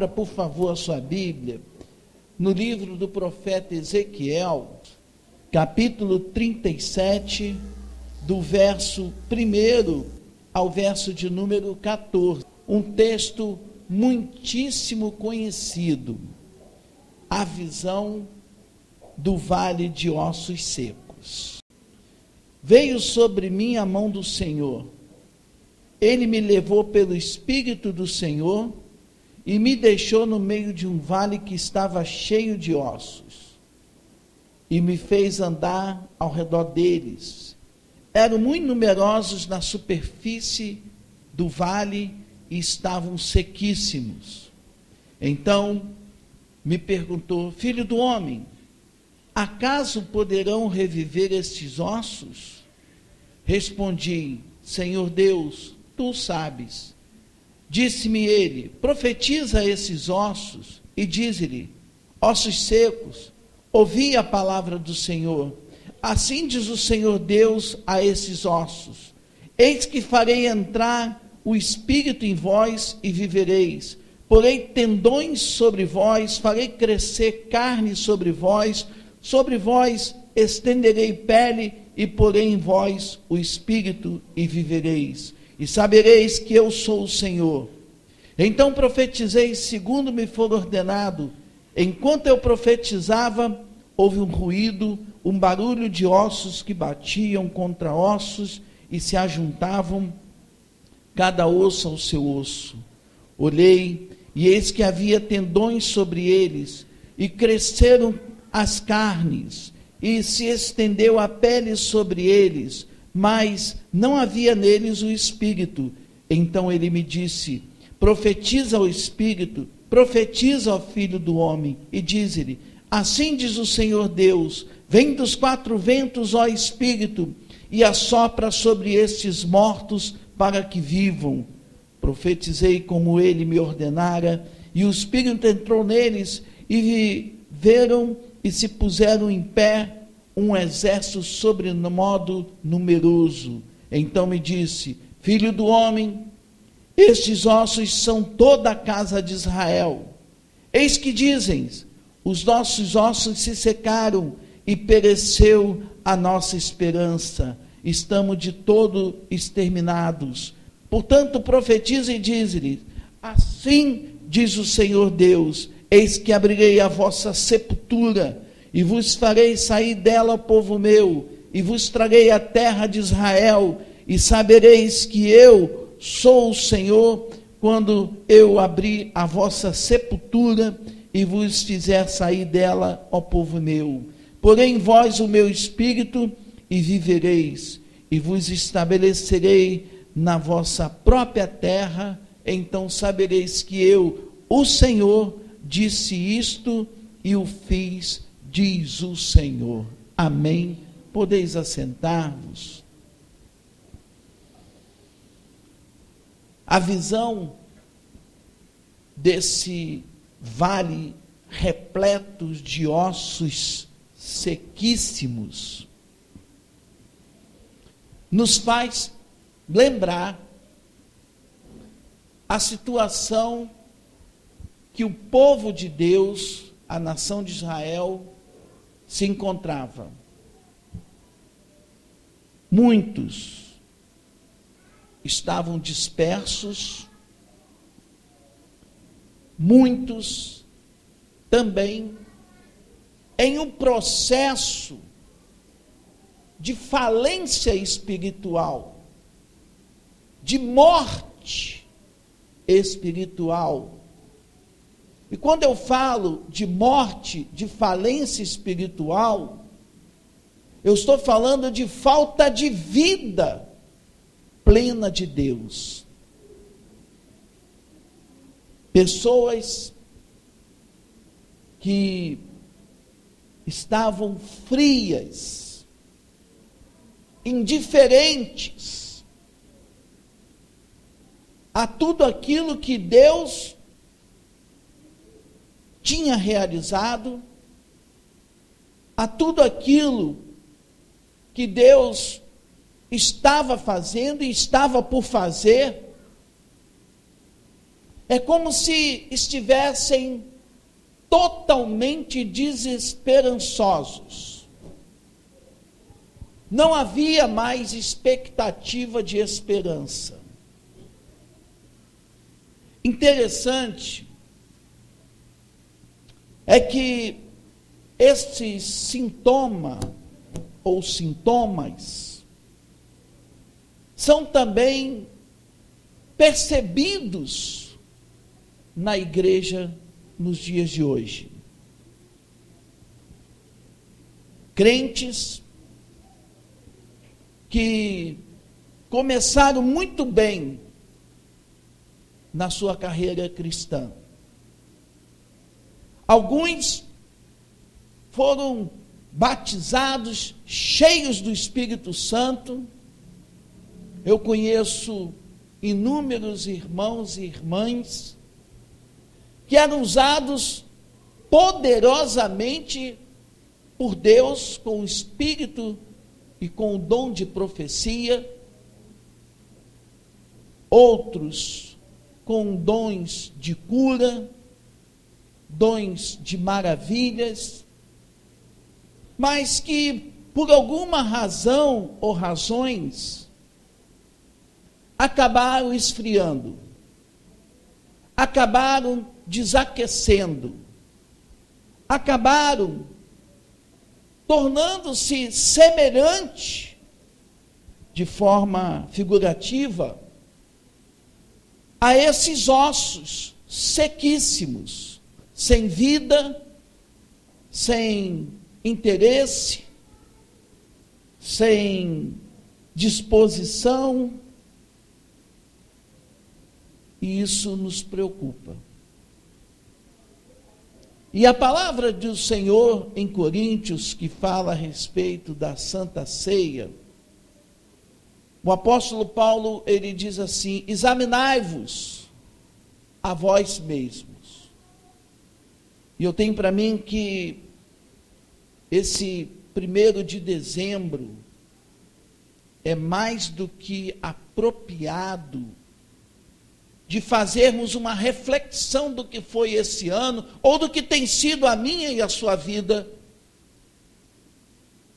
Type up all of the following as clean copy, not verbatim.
Abra, por favor, a sua Bíblia, no livro do profeta Ezequiel, capítulo 37, do verso 1 ao verso de número 14. Um texto muitíssimo conhecido, a visão do vale de ossos secos. Veio sobre mim a mão do Senhor, ele me levou pelo Espírito do Senhor, e me deixou no meio de um vale que estava cheio de ossos, e me fez andar ao redor deles. Eram muito numerosos na superfície do vale e estavam sequíssimos. Então me perguntou: filho do homem, acaso poderão reviver estes ossos? Respondi: Senhor Deus, tu sabes. Disse-me ele: profetiza esses ossos e dize-lhe: ossos secos, ouvi a palavra do Senhor. Assim diz o Senhor Deus a esses ossos: eis que farei entrar o Espírito em vós e vivereis. Porei tendões sobre vós, farei crescer carne sobre vós estenderei pele e porei em vós o Espírito e vivereis. E sabereis que eu sou o Senhor. Então profetizei segundo me for ordenado. Enquanto eu profetizava, houve um ruído, um barulho de ossos que batiam contra ossos e se ajuntavam, cada osso ao seu osso. Olhei, e eis que havia tendões sobre eles, e cresceram as carnes, e se estendeu a pele sobre eles, mas não havia neles o Espírito. Então ele me disse: profetiza ao Espírito, profetiza ao Filho do Homem, e diz-lhe: assim diz o Senhor Deus, vem dos quatro ventos, ó Espírito, e assopra sobre estes mortos para que vivam. Profetizei como ele me ordenara, e o Espírito entrou neles, e viveram e se puseram em pé um exército sobremodo numeroso. Então me disse: filho do homem, estes ossos são toda a casa de Israel. Eis que dizem: os nossos ossos se secaram e pereceu a nossa esperança, estamos de todo exterminados. Portanto profetiza e diz-lhes: assim diz o Senhor Deus, eis que abrirei a vossa sepultura, e vos farei sair dela, povo meu, e vos trarei a terra de Israel, e sabereis que eu sou o Senhor, quando eu abrir a vossa sepultura, e vos fizer sair dela, ó povo meu. Porém em vós o meu Espírito, e vivereis, e vos estabelecerei na vossa própria terra, então sabereis que eu, o Senhor, disse isto e o fiz, diz o Senhor. Amém. Podeis assentar-vos. A visão desse vale repleto de ossos sequíssimos nos faz lembrar a situação que o povo de Deus, a nação de Israel, se encontrava. Muitos estavam dispersos, muitos também em um processo de falência espiritual, de morte espiritual. E quando eu falo de morte, de falência espiritual, eu estou falando de falta de vida plena de Deus. Pessoas que estavam frias, indiferentes a tudo aquilo que Deus tinha realizado, a tudo aquilo que Deus estava fazendo e estava por fazer, É como se estivessem totalmente desesperançosos. Não havia mais expectativa de esperança. Interessante é que estes sintomas são também percebidos na igreja nos dias de hoje. Crentes que começaram muito bem na sua carreira cristã. Alguns foram batizados, cheios do Espírito Santo. Eu conheço inúmeros irmãos e irmãs que eram usados poderosamente por Deus com o Espírito e com o dom de profecia. Outros com dons de cura, dons de maravilhas, mas que por alguma razão ou razões acabaram esfriando, acabaram desaquecendo, acabaram tornando-se semelhante, de forma figurativa, a esses ossos sequíssimos, sem vida, sem interesse, sem disposição, e isso nos preocupa. E a palavra do Senhor em Coríntios, que fala a respeito da Santa Ceia, o apóstolo Paulo, ele diz assim: examinai-vos a vós mesmos. E eu tenho para mim que esse 1º de dezembro é mais do que apropriado de fazermos uma reflexão do que foi esse ano, ou do que tem sido a minha e a sua vida,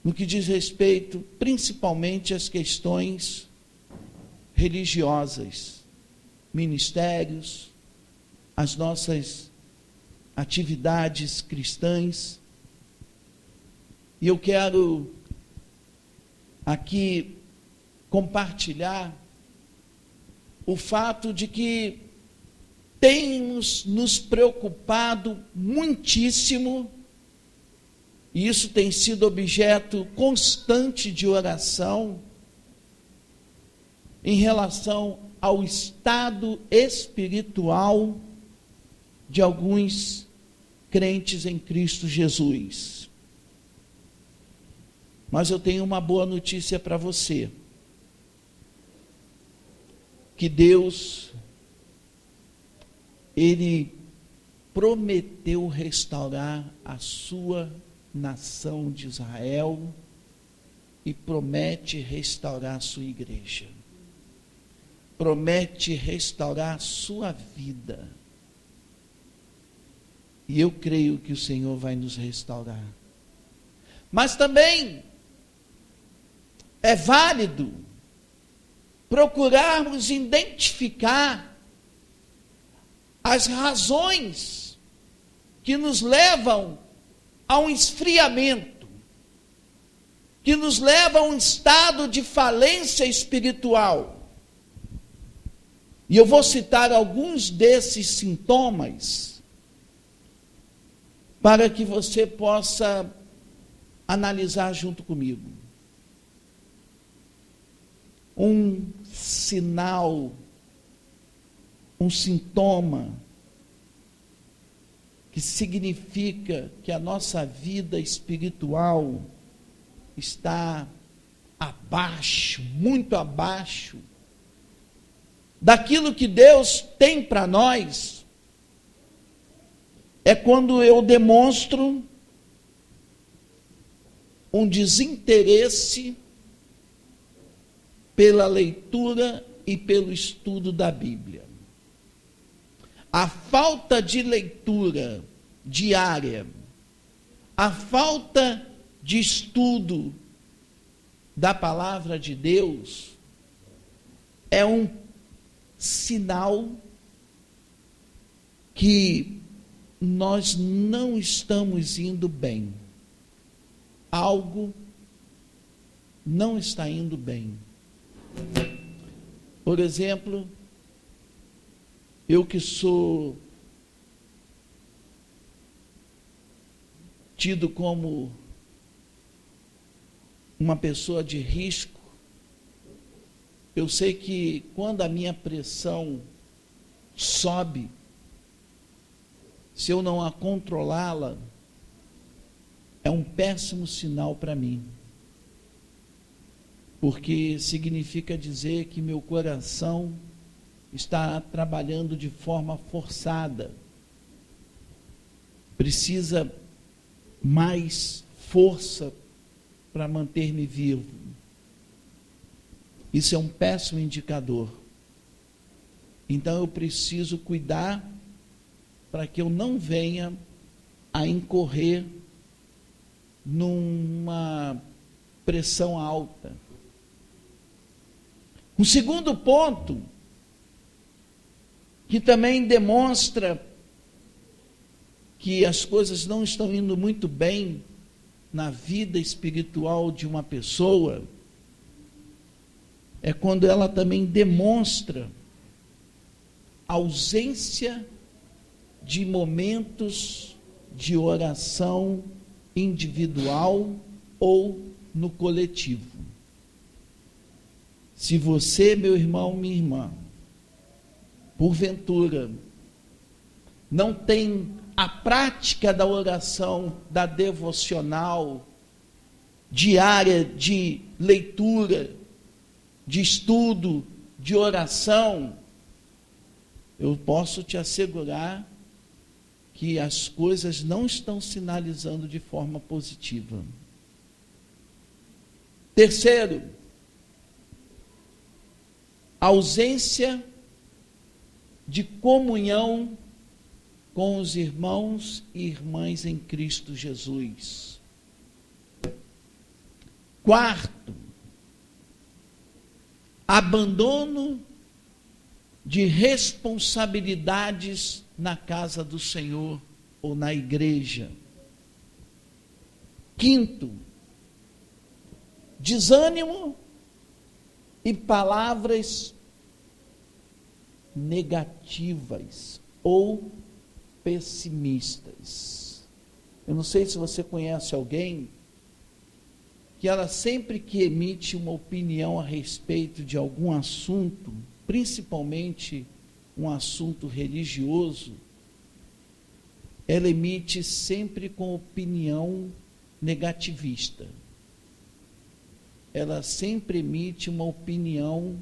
no que diz respeito principalmente às questões religiosas, ministérios, as nossas atividades cristãs. E eu quero aqui compartilhar o fato de que temos nos preocupado muitíssimo, e isso tem sido objeto constante de oração, em relação ao estado espiritual de alguns crentes em Cristo Jesus. Mas eu tenho uma boa notícia para você. Que Deus, Ele prometeu restaurar a sua nação de Israel e promete restaurar a sua igreja. Promete restaurar a sua vida. E eu creio que o Senhor vai nos restaurar. Mas também é válido procurarmos identificar as razões que nos levam a um esfriamento, que nos levam a um estado de falência espiritual. E eu vou citar alguns desses sintomas para que você possa analisar junto comigo. Um sinal, um sintoma que significa que a nossa vida espiritual está abaixo, muito abaixo daquilo que Deus tem para nós, é quando eu demonstro um desinteresse pela leitura e pelo estudo da Bíblia. a falta de leitura diária, a falta de estudo da palavra de Deus é um sinal que nós não estamos indo bem. Algo não está indo bem. Por exemplo, eu que sou tido como uma pessoa de risco, eu sei que quando a minha pressão sobe, se eu não a controlá-la, é um péssimo sinal para mim. Porque significa dizer que meu coração está trabalhando de forma forçada. Precisa mais força para manter-me vivo. Isso é um péssimo indicador. Então eu preciso cuidar para que eu não venha a incorrer numa pressão alta. Um segundo ponto, que também demonstra que as coisas não estão indo muito bem na vida espiritual de uma pessoa, é quando ela também demonstra ausência de momentos de oração individual ou no coletivo. Se você, meu irmão, minha irmã, porventura, não tem a prática da oração, da devocional, diária de leitura, de estudo, de oração, eu posso te assegurar que as coisas não estão sinalizando de forma positiva. Terceiro, ausência de comunhão com os irmãos e irmãs em Cristo Jesus. Quarto, abandono de responsabilidades na casa do Senhor ou na igreja. Quinto, desânimo e palavras negativas ou pessimistas. Eu não sei se você conhece alguém que ela sempre que emite uma opinião a respeito de algum assunto, principalmente um assunto religioso, ela emite sempre com opinião negativista. Ela sempre emite uma opinião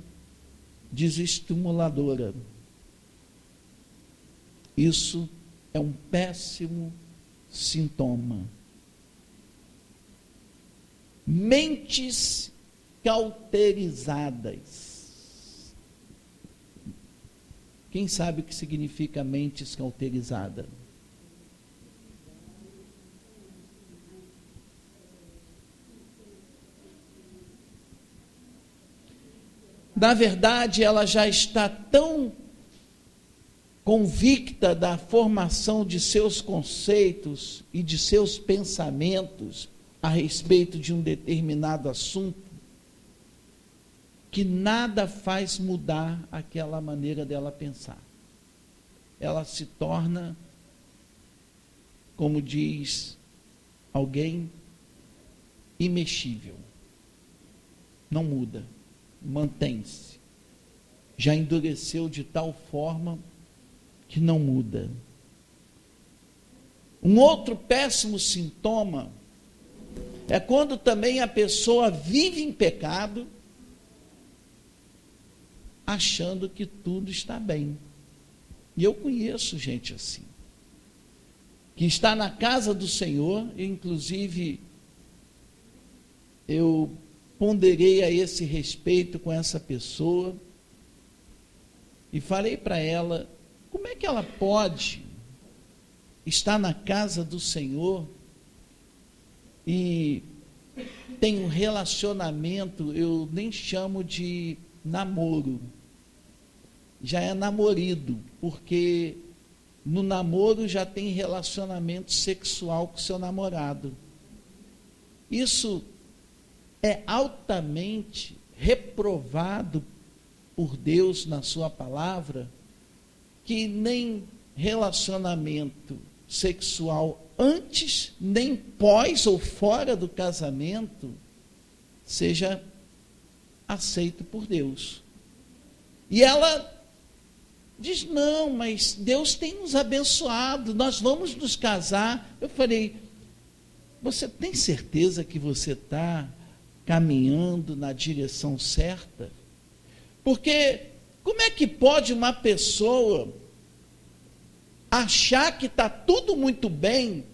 desestimuladora. Isso é um péssimo sintoma. Mentes cauterizadas. Quem sabe o que significa mentes cauterizadas? Na verdade, ela já está tão convicta da formação de seus conceitos e de seus pensamentos a respeito de um determinado assunto, que nada faz mudar aquela maneira dela pensar. Ela se torna, como diz alguém, imexível. Não muda, mantém-se. Já endureceu de tal forma que não muda. Um outro péssimo sintoma é quando também a pessoa vive em pecado, achando que tudo está bem. E eu conheço gente assim, que está na casa do Senhor, e inclusive eu ponderei a esse respeito com essa pessoa, e falei para ela, como é que ela pode estar na casa do Senhor e tem um relacionamento, eu nem chamo de namoro, já é namorido, porque no namoro já tem relacionamento sexual com seu namorado. Isso é altamente reprovado por Deus na sua palavra, que nem relacionamento sexual antes, nem pós ou fora do casamento seja aceito por Deus. E ela diz, não, mas Deus tem nos abençoado, nós vamos nos casar. Eu falei, você tem certeza que você está caminhando na direção certa? Porque como é que pode uma pessoa achar que está tudo muito bem,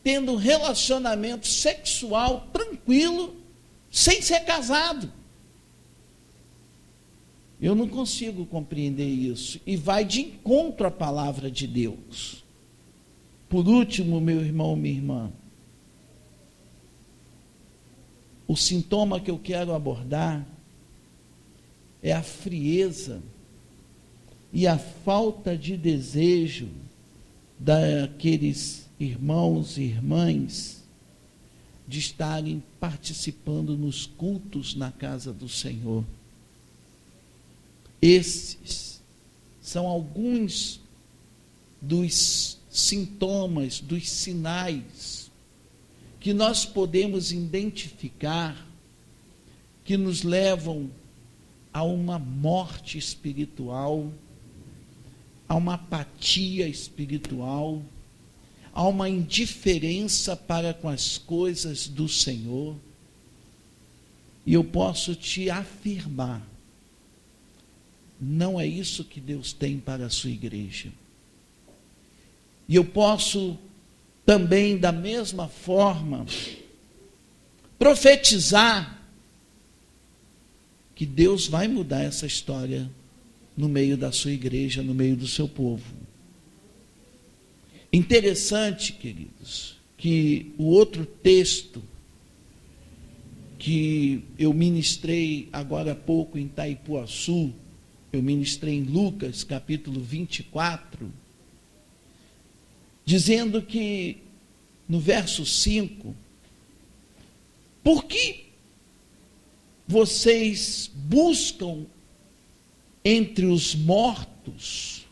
tendo um relacionamento sexual tranquilo, sem ser casado? Eu não consigo compreender isso. E vai de encontro à palavra de Deus. Por último, meu irmão, minha irmã, o sintoma que eu quero abordar é a frieza e a falta de desejo daqueles irmãos e irmãs de estarem participando nos cultos na casa do Senhor. Esses são alguns dos sintomas, dos sinais que nós podemos identificar, que nos levam a uma morte espiritual, a uma apatia espiritual, a uma indiferença para com as coisas do Senhor. E eu posso te afirmar, não é isso que Deus tem para a sua igreja. E eu posso também, da mesma forma, profetizar que Deus vai mudar essa história no meio da sua igreja, no meio do seu povo. Interessante, queridos, que o outro texto que eu ministrei agora há pouco em Itaipuaçu, eu ministrei em Lucas, capítulo 24, dizendo que, no verso 5, por que vocês buscam entre os mortos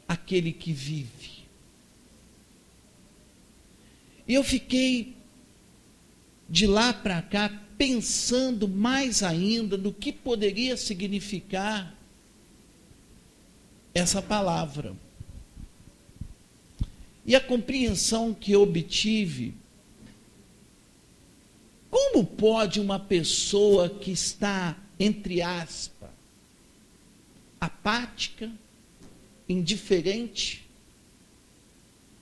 aquele que vive? E eu fiquei de lá para cá pensando mais ainda no que poderia significar essa palavra. E a compreensão que eu obtive, como pode uma pessoa que está, entre aspas, apática, indiferente,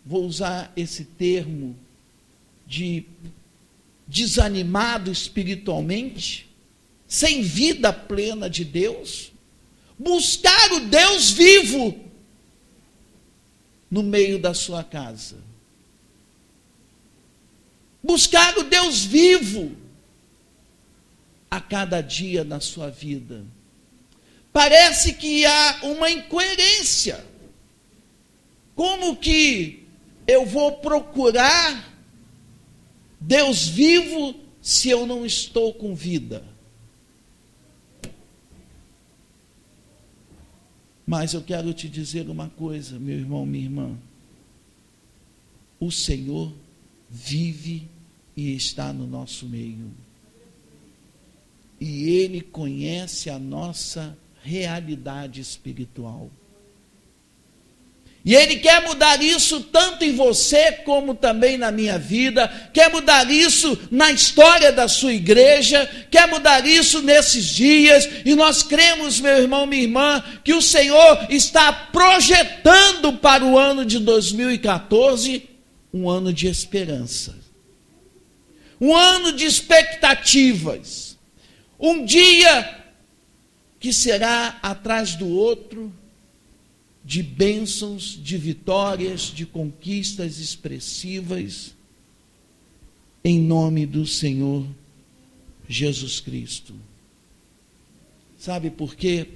vou usar esse termo de desanimado espiritualmente, sem vida plena de Deus, buscar o Deus vivo no meio da sua casa. Buscar o Deus vivo a cada dia na sua vida. Parece que há uma incoerência. Como que eu vou procurar Deus vivo se eu não estou com vida? Mas eu quero te dizer uma coisa, meu irmão, minha irmã. O Senhor vive e está no nosso meio. E Ele conhece a nossa realidade espiritual. E Ele quer mudar isso tanto em você como também na minha vida, quer mudar isso na história da sua igreja, quer mudar isso nesses dias, e nós cremos, meu irmão, minha irmã, que o Senhor está projetando para o ano de 2014 um ano de esperança, um ano de expectativas, um dia que será atrás do outro, de bênçãos, de vitórias, de conquistas expressivas, em nome do Senhor Jesus Cristo. Sabe por quê?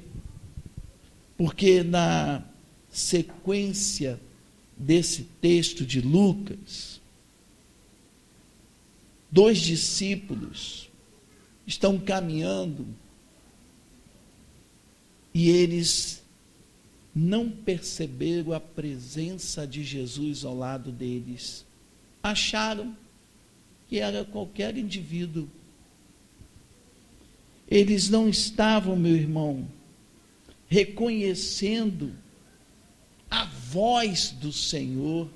Porque na sequência desse texto de Lucas, 2 discípulos estão caminhando e eles não perceberam a presença de Jesus ao lado deles. Acharam que era qualquer indivíduo. Eles não estavam, meu irmão, reconhecendo a voz do Senhor.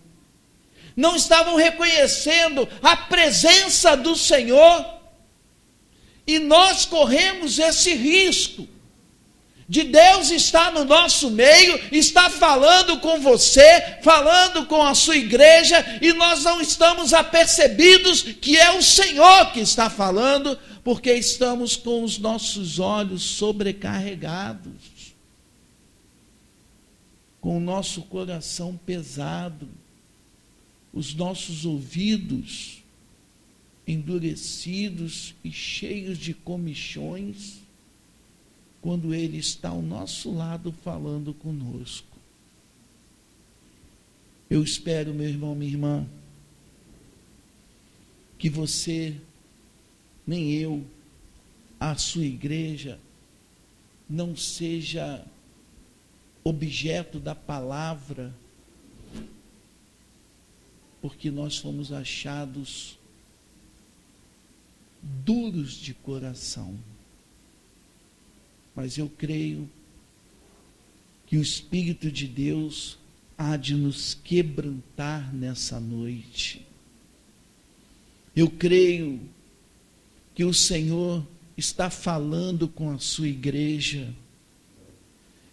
Não estavam reconhecendo a presença do Senhor. E nós corremos esse risco de Deus estar no nosso meio, estar falando com você, falando com a sua igreja, e nós não estamos apercebidos que é o Senhor que está falando, porque estamos com os nossos olhos sobrecarregados, com o nosso coração pesado, os nossos ouvidos endurecidos e cheios de comichões, quando Ele está ao nosso lado falando conosco. Eu espero, meu irmão, minha irmã, que você, nem eu, a sua igreja, não seja objeto da palavra, porque nós fomos achados duros de coração. Mas eu creio que o Espírito de Deus há de nos quebrantar nessa noite. Eu creio que o Senhor está falando com a sua igreja.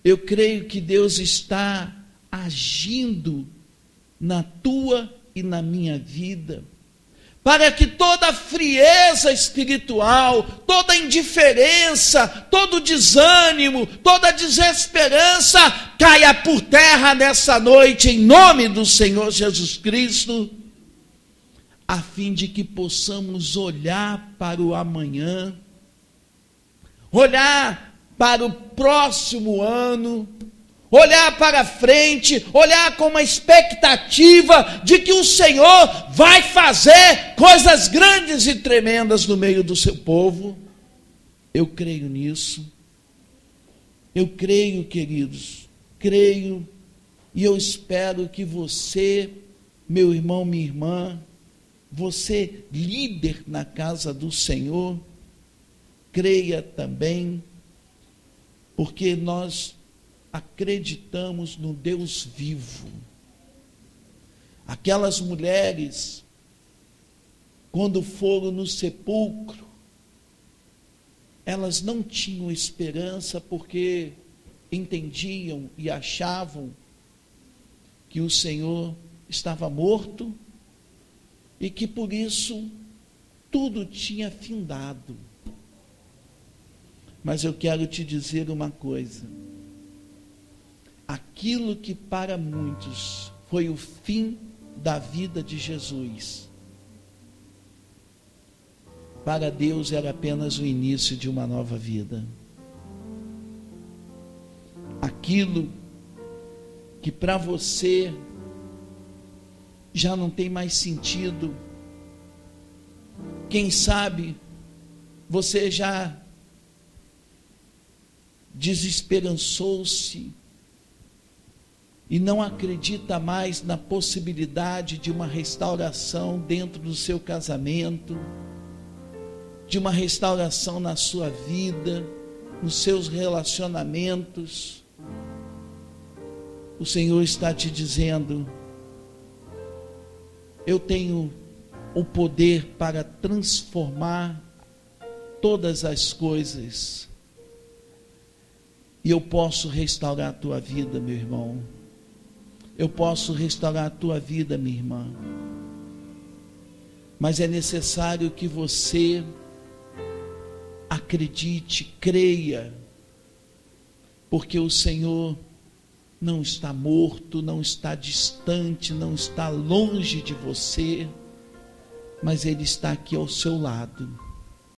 Eu creio que Deus está agindo na tua e na minha vida, para que toda frieza espiritual, toda indiferença, todo desânimo, toda desesperança caia por terra nessa noite, em nome do Senhor Jesus Cristo, a fim de que possamos olhar para o amanhã, olhar para o próximo ano, olhar para frente, olhar com uma expectativa de que o Senhor vai fazer coisas grandes e tremendas no meio do seu povo. Eu creio nisso. Eu creio, queridos, creio, e eu espero que você, meu irmão, minha irmã, você, líder na casa do Senhor, creia também, porque nós acreditamos no Deus vivo. Aquelas mulheres, quando foram no sepulcro, elas não tinham esperança, porque entendiam e achavam que o Senhor estava morto e que por isso tudo tinha findado. Mas eu quero te dizer uma coisa: aquilo que para muitos foi o fim da vida de Jesus, para Deus era apenas o início de uma nova vida. Aquilo que para você já não tem mais sentido, quem sabe você já desesperançou-se e não acredita mais na possibilidade de uma restauração dentro do seu casamento, de uma restauração na sua vida, nos seus relacionamentos. O Senhor está te dizendo: eu tenho o poder para transformar todas as coisas, e eu posso restaurar a tua vida, meu irmão. Eu posso restaurar a tua vida, minha irmã. Mas é necessário que você acredite, creia, porque o Senhor não está morto, não está distante, não está longe de você, mas Ele está aqui ao seu lado.